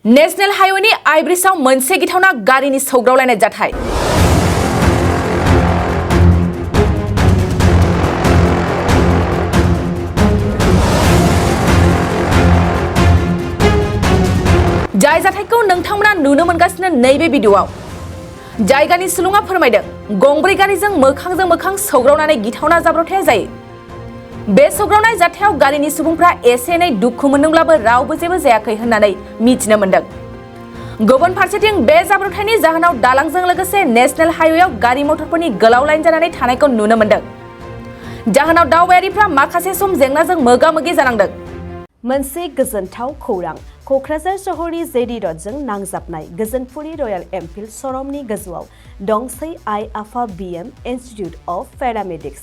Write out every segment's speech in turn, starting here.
National हाइवेनि आइब्रिजआव मोनसे गिथावना गारिनि सौग्रावलायनाय जाथाय। जाय जाथायखौ नोंथांमोना नुनो मोनगासिनो नैबे भिडिअआव। जायगानि सुलुङा फोरमायदों गंब्रै गारिजों मोखांजों मोखां सौग्रावनानै गिथावना जाब्रबथाया जायो। बे सौग्रावनाय जाथायाव गारिनि सुबुंफ्रा एसे एनै दुखु मोनदोंब्लाबो रावबो जेबो जायाखै होननानै मिथिनो मोनदों। गुबुन फारसेथिं बे जाब्रबथायनि जाहोनाव दालांजों लोगोसे नेशनेल हाइवेआव गारि मटरफोरनि गोलाव लाइन जानानै थानायखौ नुनो मोनदों। जाहोनाव दावबायारिफ्रा माखासे सम जेंनाजों मोगा-मोगि जानांदों। मोनसे गोजोनथाव खौरां। क'क्राझार सहरनि जेडि रडजों नांजाबनाय गोजोनपुरी रयेल एनफिल्ड श'रुमनि गोजौआव दंसै आइ आफा बिएम इनस्टिट्युट अफ पेरामेडिक्स।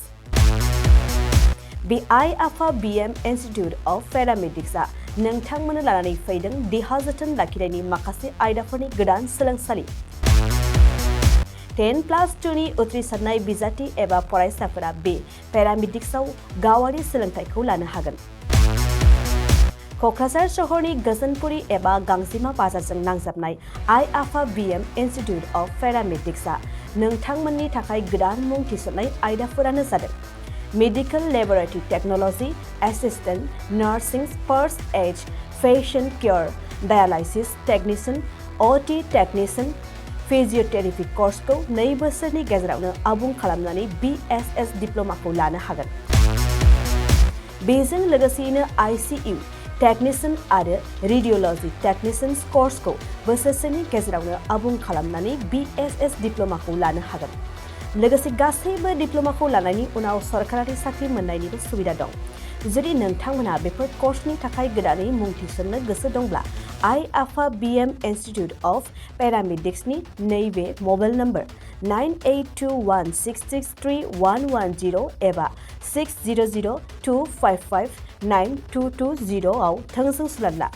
बे आइ आफा बिएम इनस्टिट्युट अफ पेरामेडिक्सआ नोंथांमोननो लानानै फैदों देहा जोथोन लाखिनायनि माखासे आयदाफोरनि गोदान सोलोंसालि। 10+2नि उथ्रिसारनाय बिजाथि एबा फरायसाफोरा बे पेरामेडिक्सआव गावारि सोलोंथाइखौ लानो हागोन। क'क्राझार सहरनि गोजोनपुरी एबा गांजिमा बाजारजों नांजाबनाय आइ आफा बिएम इनस्टिट्युट अफ पेरामेडिक्सआ नोंथांमोननि थाखाय गोदान मुं थिसननाय आयदाफोरानो जादों medical laboratory technology, assistant nursing, first aid, patient care, dialysis technician, OT technician, physiotherapy कर्सखौ 2 बोसोरनि गेजेरावनो आबुं खालामनानै BSS डिप्ल'माखौ लानो हागोन। बेजों लोगोसेयैनो ICU टेक्निशियान आरो रेडियोल'जी टेक्निशियान कर्सखौ बोसोरसेनि गेजेरावनो आबुं खालामनानै BSS डिप्ल'माखौ लानो हागोन। लोगोसे गासैबो डिप्ल'माखौ लानायनि उनाव सरकारि साख्रि मोननायनिबो सुबिदा दं। जुदि नोंथांमोनहा बेफोर कर्सनि थाखाय गोदानै मुं थिसननो गोसो दंब्ला आइ आफा बिएम इनस्टिट्युट अफ पेरामेडिक्सनि नैबे मबाइल नम्बर 9821663110 एबा 6002559220 आव थोंजों सुलाद ला।